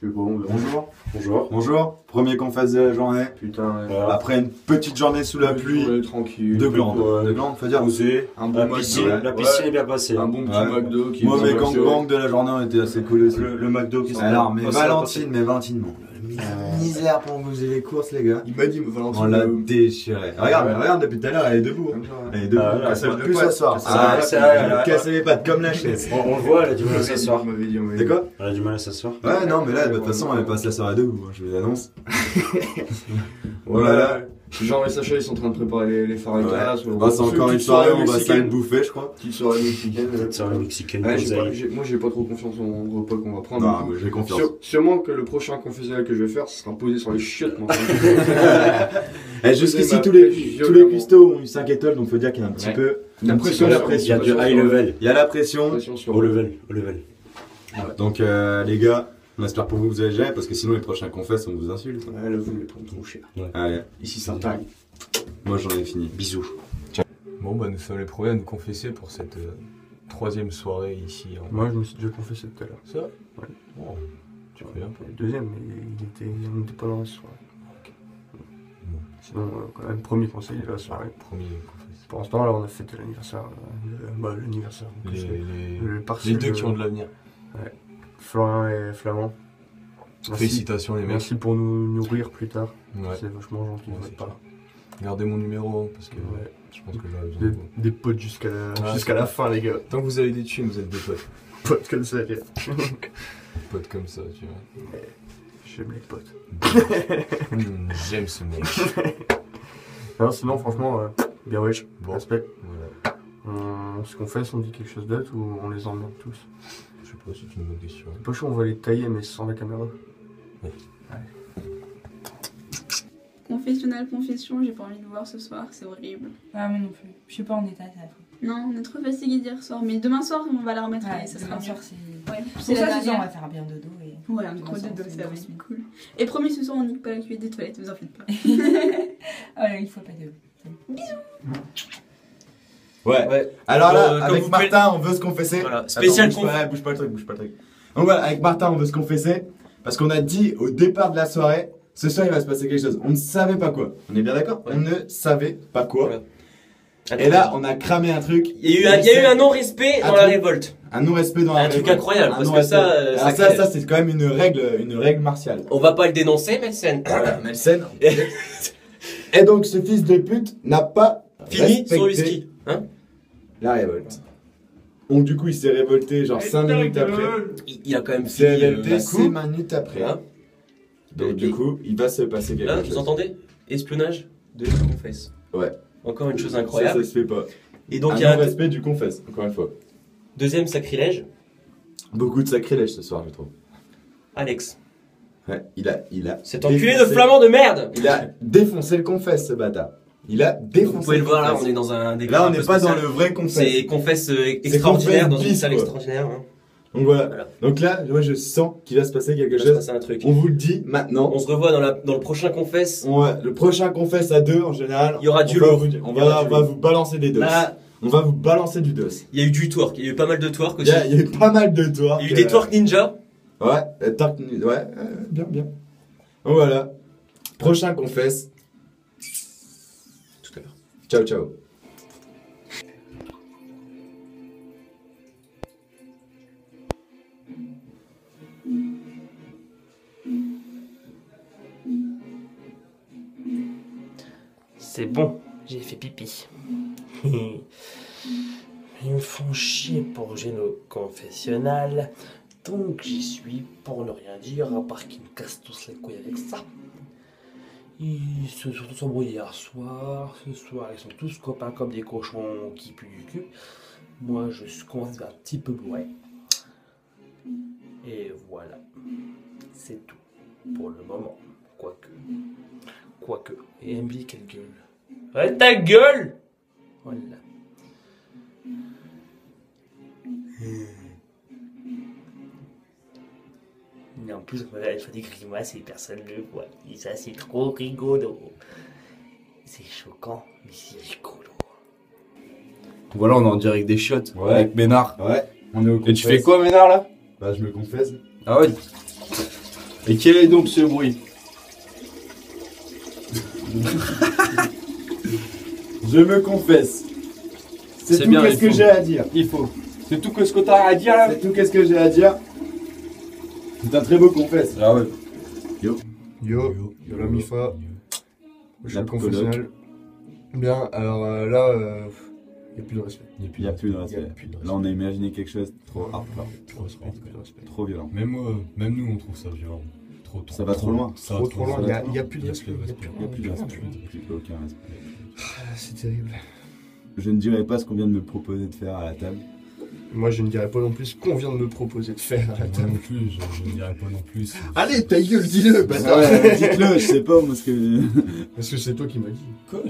Je sais pas, bonjour. Bonjour. Bonjour. Premier confesse de la journée. Putain, ouais. Après une petite journée sous la pluie. Tranquille. De glandes. De glandes, faut dire. Posé. Un bon La McDo. piscine, Ouais. la piscine est bien passée. Un bon petit Ouais. McDo qui Moi, est mes bien passé. gangbangs de la journée ont été assez cool aussi. Le McDo qui s'est Alors, mais passé, Valentine, bon. Misère pour vous faisait les courses, les gars. Il m'a dit, Valentine. On l'a déchiré. Regarde, depuis tout à l'heure, elle est debout. Comme ça, ouais. Elle est debout. Ah, Elle se lève le plus poids. s'asseoir. Ah, c'est vrai, elle a- Casser les pattes comme la chaise. On le voit, elle a du mal à s'asseoir. On m'avait dit, C'est quoi? Elle a du mal à s'asseoir. Ouais, non, mais là, de toute façon, elle passe la soirée debout, je vous l'annonce. Voilà. Jean et Sacha, ils sont en train de préparer les faritas. Bah, c'est encore une soirée, on va se bouffer, je crois. Petite soirée mexicaine. Cette soirée mexicaine, Ouais, groseille. moi j'ai pas trop confiance en repas qu'on va prendre. Non, mais j'ai confiance. Sûrement que le prochain confessionnal que je vais faire, ce sera posé sur les chiottes. Moi. Et jusqu'ici, Ma tous les violemment. cuistots ont eu 5 étoiles, donc faut dire qu'il y a un petit Ouais. peu. La un petit pression, peu la Il y pression. a du high level. Il y a la pression. Pression sur Au level. Au level. Donc, les gars, on espère pour vous que vous allez gérer, parce que sinon, les prochains confesses, on vous insulte. Ouais, là, vous me les prenez trop cher. Allez, Ici, ça taille. moi j'en ai fini. Bisous. Bon, bah, nous sommes les premiers à nous confesser pour cette troisième soirée ici. Moi, je me suis déjà confessé tout à l'heure. Ça Ouais. Oh, tu préviens pas. Le deuxième, mais on n'était pas dans la soirée. Sinon, quand même, premier conseil de la soirée. Premier confesse. Pour l'instant, là, on a fêté l'anniversaire. L'anniversaire. Le Les partiel deux de qui ont de l'avenir. Florian et Flamand. Merci. Félicitations les mecs. Merci pour nous nourrir plus tard. Ouais. C'est vachement gentil de Ouais, votre c'est part. Gardez mon numéro parce que Ouais. je pense que j'aurais besoin de vous. Des potes jusqu'à la fin, les gars. Tant que vous avez des thunes, vous êtes des potes. Potes comme ça, les gars. Potes comme ça, tu vois. J'aime les potes. J'aime ce mec. Non, sinon, franchement, bien wesh. Bon. Respect. Voilà. On se confesse, on dit quelque chose d'autre ou on les emmerde tous? Je sais pas, c'est une bonne question. C'est pas chaud, on va les tailler, mais sans la caméra. Confessionnal, confession, j'ai pas envie de voir ce soir, c'est horrible. Ah, moi non plus. Je suis pas en état, c'est affreux. Non, on est trop fatigué d'hier soir, mais demain soir on va la remettre et ça sera demain mieux. soir, c'est. Ouais, Pour c'est ça, la ce soir, on dernière. va faire bien dodo et. Ouais, un demain gros soir, dodo, on fait ça une va grosse être nuit. cool. Et promis, ce soir on nique pas la cuvette des toilettes, vous en faites pas. Ah là, il faut pas de. Ouais. Alors là, Comme avec vous Martin, on veut se confesser. Voilà. Spécial Attends, bouge pas le truc. Donc voilà, avec Martin, on veut se confesser. Parce qu'on a dit au départ de la soirée, ce soir il va se passer quelque chose. On ne savait pas quoi. On est bien d'accord? Ouais. On ne savait pas quoi. Voilà. Et là, on a cramé un truc. Il y a eu un non-respect Un dans la truc- révolte. Un non-respect dans la Un truc révolte. incroyable, Un parce que non-respect. ça, Alors ça ça c'est quand même une règle martiale. On va pas le dénoncer, mais c'est Voilà, Melsen. Et donc, ce fils de pute n'a pas fini respecté son whisky. Hein? la révolte. Donc, du coup, il s'est révolté genre 5 minutes après. Il a quand même Il s'est fini révolté la 6 coupe. minutes après. Voilà. Donc, du coup, il va se passer quelque Là, chose. vous entendez? Espionnage de confesse. Ouais. Encore une chose Ça incroyable. se fait pas. Et donc, Un il y a un non-respect du confesse, encore une fois. deuxième sacrilège. Beaucoup de sacrilège ce soir, je trouve. Alex. Ouais, il a. Cet enculé de défoncé- flamand de merde! Il a défoncé le confesse, ce bâtard. Il a défoncé. Vous pouvez le voir là, confesse. on est dans un décor. Là, on un peu n'est pas dans spécial. le vrai confesse. C'est confesse extraordinaire, dans une bis, salle quoi. extraordinaire. Hein. Donc voilà. Voilà. Donc là, moi, je sens qu'il va se passer quelque Il va se chose. passer un truc. On vous le dit maintenant. On se revoit dans le prochain confesse. Le prochain confesse à deux, en général. Il y aura du on va lourd. vous- Il y On aura va, du on va lourd. vous balancer des dos. Là, On va vous balancer du dos. il y a eu du twerk. Il y a eu pas mal de twerk Il aussi. y a eu pas mal de twerk. Il y a eu des twerk ninja. Ouais, bien. Donc voilà. Prochain confesse. Tout à l'heure. Ciao, ciao. C'est bon, j'ai fait pipi. Ils me font chier pour gêner au confessionnal, donc j'y suis pour ne rien dire, à part qu'ils me cassent tous les couilles avec ça. Ils se sont tous embrouillés hier soir, ce soir ils sont tous copains comme des cochons qui puent du cul. Moi je commence à un petit peu bourré. Et voilà, c'est tout pour le moment, quoique. Et Emily, quelle gueule. Ouais, ta gueule! Voilà. Mais en plus, elle fait des grimaces et personne ne le voit. Et ça, c'est trop rigolo. C'est choquant, mais c'est rigolo. Voilà, on est en direct des shots avec Ménard. Ouais, on est au Et tu fais quoi, Ménard là? Bah, je me confesse. Ah ouais. Et quel est donc ce bruit? Je me confesse. C'est tout bien, qu'est-ce il que faut. j'ai à dire. Il faut. C'est tout ce que t'as à dire là? C'est tout qu'est-ce que j'ai à dire. C'est un très beau confesse. Ah ouais. Yo. Yo la Mifa. Yo. Je suis La le confessionnal. Bien, alors là, il n'y a plus de respect. Il y a plus Il n'y a plus de respect. Il y a plus de Là, respect. on a imaginé quelque chose de trop hardcore, Trop respect. Plus de respect. trop violent. Même nous, on trouve ça violent. Ça va trop loin. Ça va Trop loin, il n'y a plus de Il y a respect. plus de respect. Il n'y a plus de respect. respect. Plus aucun respect. C'est terrible. Je ne dirai pas ce qu'on vient de me proposer de faire à la table. Moi, je ne dirais pas non plus ce qu'on vient de me proposer de faire à la Moi table. non plus, je ne dirais pas non plus. Allez, ta gueule, dis-le, bâtard. Ouais, dites-le, je sais pas moi ce que. Parce que c'est toi qui m'as dit. Quoi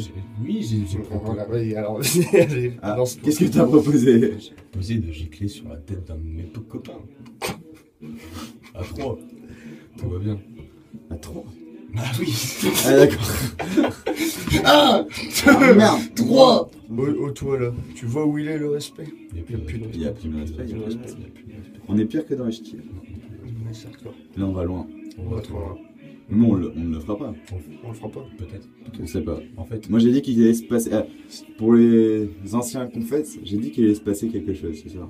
Oui, j'ai proposé. Voilà, oui, alors, allez, Ah, lance-toi. qu'est-ce que t'as proposé? J'ai proposé de gicler sur la tête d'un de mes copains. À 3. Tout va bien. À 3. Ah oui. Ah d'accord. Ah Merde. 3 Oh, toi là, tu vois où il est le respect? Il n'y a plus de Il n'y a plus de respect. Il y a plus de respect. On est pire que dans les ch'tis. Mais c'est hardcore. Là on va loin. On va trop loin. Nous on ne le fera pas. On le fera pas. Peut-être. On sait pas. En fait, Moi j'ai dit qu'il allait se passer. Pour les anciens confesses, j'ai dit qu'il allait se passer quelque chose ce soir.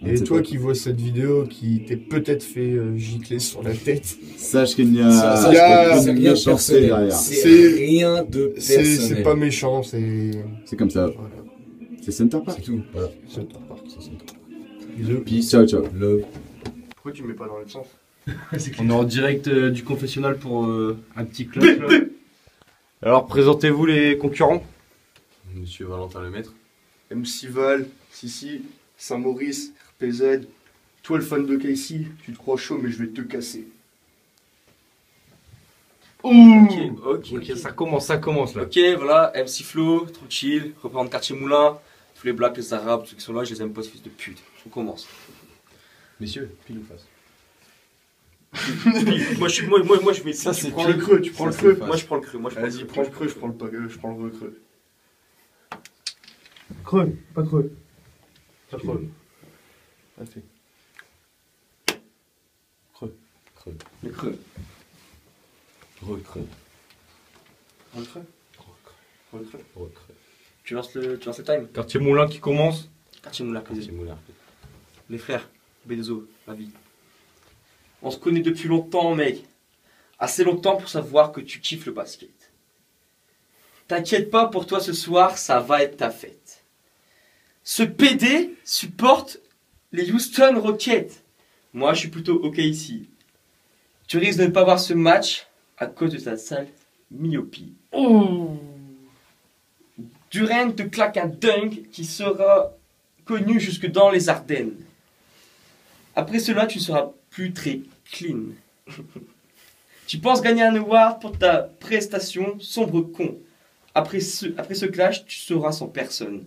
On ne Et sait toi pas. qui vois cette vidéo, qui t'es peut-être fait gicler sur la tête, Sache qu'il y a Ça, il y a- une c'est rien de méchanceté personnel. derrière. C'est- rien de c'est personnel. pas méchant, c'est... C'est comme ça. Voilà, C'est Center c'est Park. tout. Voilà. c'est ta part. C'est ça. Bisous. Peace, ciao ciao. Love. Pourquoi tu mets pas dans l'autre sens? On est en direct du confessionnal pour un petit club. là. Alors présentez-vous les concurrents. Monsieur Valentin Lemaître. MC Val, Sissi, Saint-Maurice, RPZ. Toi le fan de Casey, tu te crois chaud mais je vais te casser. Ok, ça commence là. Ok, voilà, MC Flo, tranquille, reprendre quartier Moulin, tous les blacks, les arabes, ceux qui sont là, je les aime pas, ce fils de pute. On commence. Messieurs, pile ou face? moi, je vais. Ça, tu prends le creux, tu prends le creux. Moi, je prends le creux. Vas-y, prends le creux, je prends le pas je prends le recreux. Creux, pas creux. Pas creux. Vas-y. Creux. Le creux. Recreux. Recreux. Recreux. Recreux. Tu lances le time. Quartier Moulin qui commence. Quartier Moulin, Quartier Moulin. les frères, B2O, la vie. On se connaît depuis longtemps, mec. Assez longtemps pour savoir que tu kiffes le basket. T'inquiète pas, pour toi ce soir, ça va être ta fête. Ce PD supporte les Houston Rockets. Moi, je suis plutôt OK ici. Tu risques de ne pas voir ce match à cause de ta sale myopie. Duren te claque un dunk qui sera connu jusque dans les Ardennes. Après cela, tu ne seras plus très clean. Tu penses gagner un award pour ta prestation, sombre con. Après ce clash, tu seras sans personne.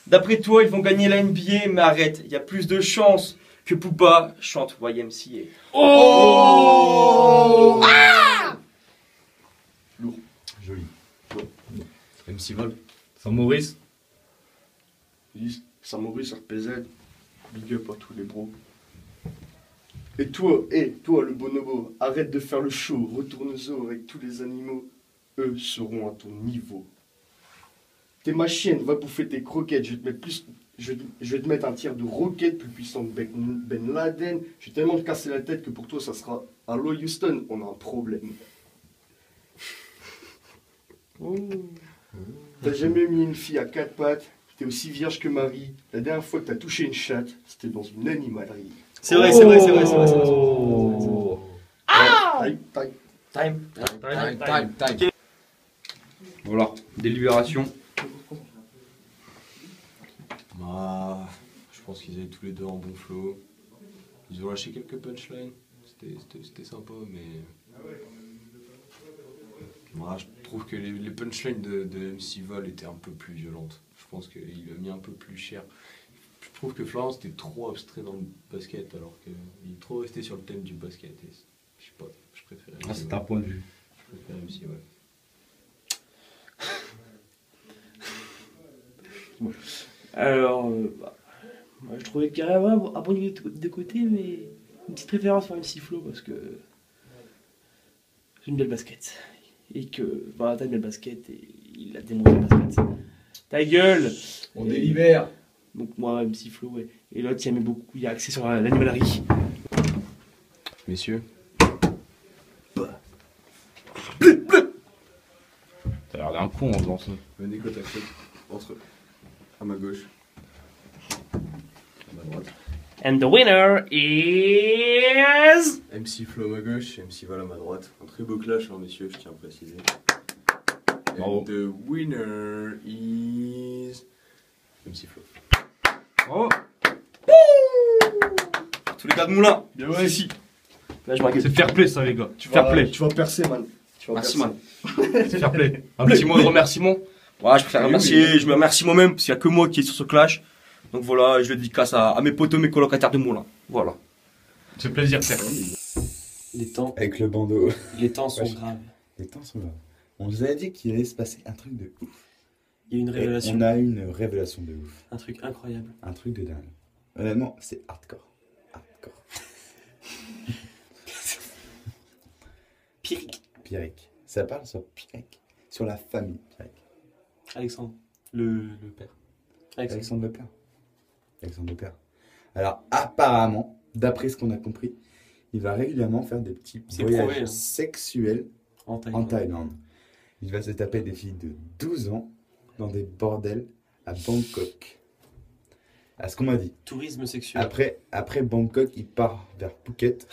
D'après toi, ils vont gagner la NBA, mais arrête, il y a plus de chances que Poupa chante YMCA. Oh Joli. MC Val. Saint-Maurice. Saint-Maurice, RPZ, big up à tous les bros. Et toi le bonobo, arrête de faire le show, retourne au zoo avec tous les animaux, eux seront à ton niveau. T'es ma chienne, va bouffer tes croquettes, je vais te mettre je vais te mettre un tir de roquette plus puissant que Ben Laden, je vais tellement te casser la tête que pour toi ça sera Allo Houston, on a un problème. T'as jamais mis une fille à quatre pattes, t'es aussi vierge que Marie, la dernière fois que t'as touché une chatte, c'était dans une animalerie. C'est vrai, c'est vrai, c'est vrai, c'est vrai. Time. Time. Voilà, délibération. Ah, je pense qu'ils avaient tous les deux un bon flow. Ils ont lâché quelques punchlines. C'était sympa, mais. Moi, je trouve que les punchlines de MC Val étaient un peu plus violentes. Je pense qu'il a mis un peu plus cher. Je trouve que Florence était trop abstrait dans le basket, alors qu'il est trop resté sur le thème du basket. Et je sais pas, je préfère MC. Ah, c'est un point de vue. Je préfère MC, ouais. Alors, moi je trouvais qu'il y avait un bon niveau de côté, mais une petite préférence pour MC Flo parce que j'ai une belle basket. Et que bah, t'as une belle basket et il a démontré la basket. Ta gueule! On Et- délibère. Donc moi, MC Flo, ouais. Et l'autre, il aimait beaucoup, il a axé sur l'animalerie. Messieurs. T'as l'air d'un con en faisant ça. Venez côte à côte. Entre. À ma gauche. À ma droite. And the winner is... MC Flo à ma gauche, MC Val à ma droite. Un très beau clash, hein, messieurs, je tiens à préciser. Bravo. And the winner is. MC Flo. Bravo. Tous les gars de Moulin. Bien ouais. Si. Là, je m'inquiète. C'est fair play ça les gars. Tu Fair vas, play. tu vas percer, man. Tu vas Merci, percer. man. C'est fair play. Un petit mot de remerciement. Ouais, je préfère remercier, je me remercie moi-même, parce qu'il n'y a que moi qui est sur ce clash. Donc voilà, je le dédicace à mes potos, mes colocataires de Moulin. Voilà. C'est plaisir frère. Les temps, Avec le bandeau. les temps sont Ouais. graves. Les temps sont là. On vous avait dit qu'il allait se passer un truc de ouf. Il y a une Et révélation, on a eu une révélation de ouf. un truc incroyable. Un truc de dingue. Honnêtement, c'est hardcore. Hardcore. Pierrick. Pierrick. Ça parle sur Pierrick. Sur la famille Pierrick. Alexandre, le père. Alexandre. Alexandre Lepère. Alexandre Lepère. Alors, apparemment, d'après ce qu'on a compris, il va régulièrement faire des petits C'est voyages prouvé, hein. sexuels En Thaïlande. en Thaïlande. Il va se taper des filles de 12 ans dans des bordels à Bangkok. À ce qu'on m'a dit. Tourisme sexuel. Après Bangkok, il part vers Phuket.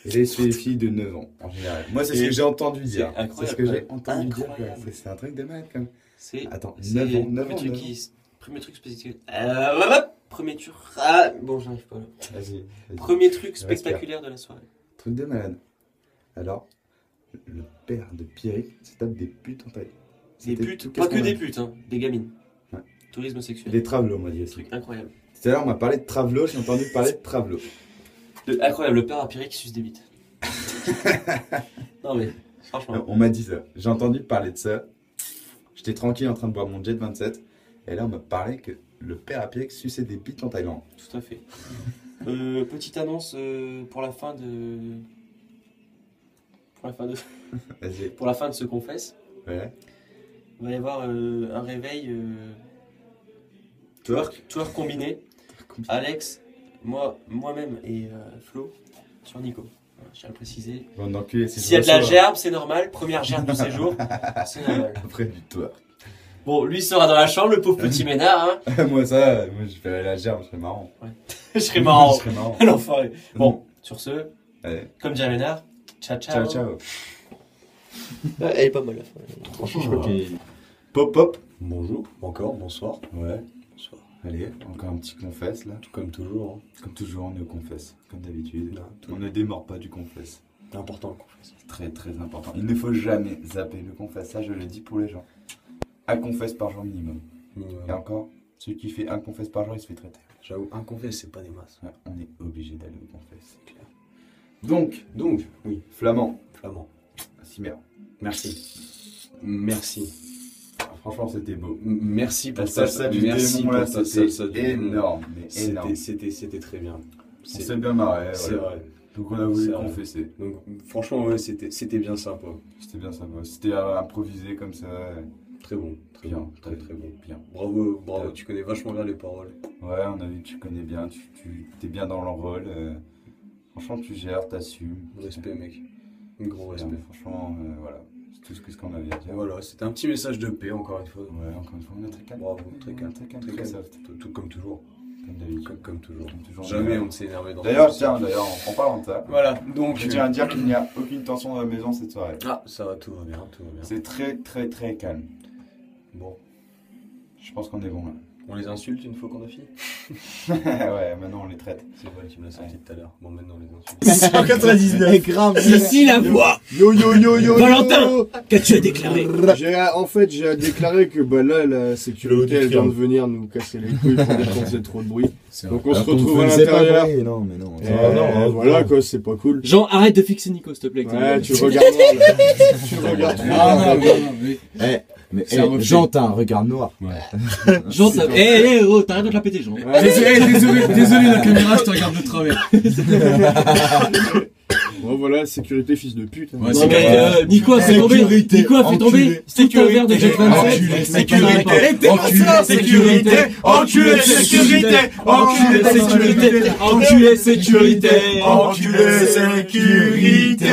Et là, il se fait les filles de 9 ans, en général. Moi, c'est ce Et que j'ai entendu dire. incroyable, C'est ce que j'ai ouais. entendu dire. Incroyable. Ouais. C'est un truc de malade, quand même. C'est Attends, c'est 9 ans, le 9 premier ans, truc 9 ans. qui... Premier truc spectaculaire. Premier truc... Ah, bon, j'arrive pas là. Vas-y, vas-y. Premier truc Respire. spectaculaire de la soirée. Truc de malade. Alors, le père de Pierrick se tape des putes en Thaïlande. Des C'était putes, tout, pas qu'est-ce que qu'on a des dit putes, hein, des gamines. Ouais. Tourisme sexuel. Des travelots, on m'a dit aussi. Truc incroyable. Tout à l'heure, on m'a parlé de travelots, j'ai entendu parler de travelots. Incroyable, le père à Pierrick qui suce des bites. Non mais, franchement. On m'a dit ça. J'ai entendu parler de ça. J'étais tranquille en train de boire mon Jet 27. Et là, on m'a parlé que le père à Pierrick suçait des bites en Thaïlande. Tout à fait. Petite annonce pour la fin de... Vas-y. Pour la fin de ce confesse. Ouais. Il va y avoir un réveil Twerk. twerk combiné. Alex, moi-même et Flo sur Nico. Voilà, je tiens à le préciser. Bon, d'enculé, si S'il y a je de la reçois gerbe, c'est normal. Première gerbe du séjour, c'est normal. après du twerk. Bon, lui sera dans la chambre, le pauvre petit ménard. Hein. Moi, je ferais la gerbe, je serais marrant. Je serais marrant. Je serais marrant. L'enfoiré. Bon, sur ce, Allez, comme dirait Ménard, ciao ciao. ciao, ciao. Elle est pas mal la fin. Franchement, je crois qu'il. Pop, pop. Bonjour, encore, bonsoir. Ouais. Bonsoir. Allez, encore un petit confesse là. Tout comme toujours, hein. Comme toujours, on ne confesse, comme d'habitude. Non, tout- On ne démord pas du confesse. C'est important qu'on fasse. C'est très très important. Il ne faut jamais zapper le confesse. Ça, je le dis pour les gens. Un confesse par jour minimum. Et encore, celui qui fait un confesse par jour, il se fait traiter. J'avoue, un confesse, c'est pas des masses. Ouais, on est obligé d'aller au confesse, c'est clair. Donc, Oui, Flamand, flamand. Cimer. Merci. Merci. Franchement, c'était beau. Merci pour La ta salsa du merci démon là, pour ta c'était salsa du démon. énorme, mais énorme. C'était très bien. On s'est bien marré. C'est voilà. vrai. Donc on a voulu C'est vrai. confesser. Donc, franchement, ouais, c'était bien sympa. C'était bien sympa. C'était improvisé comme ça. Très bon. Très Bien, bon. Très très bon. Bien. Bravo, bravo. Tu connais vachement bien les paroles. Ouais, on a vu que tu connais bien, tu t'es bien dans le rôle. Franchement, tu gères, t'assumes. Respect, mec. Un gros Bien, respect. franchement, voilà. C'est tout ce qu'on avait à dire. Voilà, c'était un petit message de paix, encore une fois. Ouais, encore une fois, on est très calme. Bravo, très calme. Très calme, Très très calme. soft. Tout comme toujours. Comme d'habitude. Comme toujours. Comme toujours. Jamais on ne s'est énervé dans D'ailleurs, ce- tiens, en parlant de ça, Voilà, donc. je tiens à dire qu'il n'y a aucune tension dans la maison cette soirée. Ah, ça va, tout va bien, tout va bien. C'est très, très, très calme. Bon, Je pense qu'on est bon là. on les insulte une fois qu'on a fini. Ouais, maintenant on les traite. C'est vrai, tu me l'as sorti tout à l'heure. Bon, maintenant on les insulte. 199 grave. Ici la voix. Yo yo yo yo. Valentin, yo. qu'as-tu à déclarer? En fait, j'ai à déclarer que bah là, la sécurité, elle vient de venir nous casser les couilles pour dire qu'on faisait trop de bruit. Donc on se retrouve à l'intérieur. Non, mais non. Voilà quoi, c'est pas cool. Jean, arrête de fixer Nico, s'il te plaît. Ouais, tu le regardes mal. Tu le regardes trop. Mais C'est un reflet. Jean, t'as un regard noir. Jean, ça. Oh, t'arrêtes de te la péter, Jean. Désolé, la caméra, je te regarde de travers. Bon voilà, sécurité fils de pute. Ouais, Nico a fait tomber. Nico a fait tomber. Tout un verre de Jet 27. Sécurité. Enculé, sécurité. Enculé, sécurité. Enculé, sécurité. Enculé, sécurité.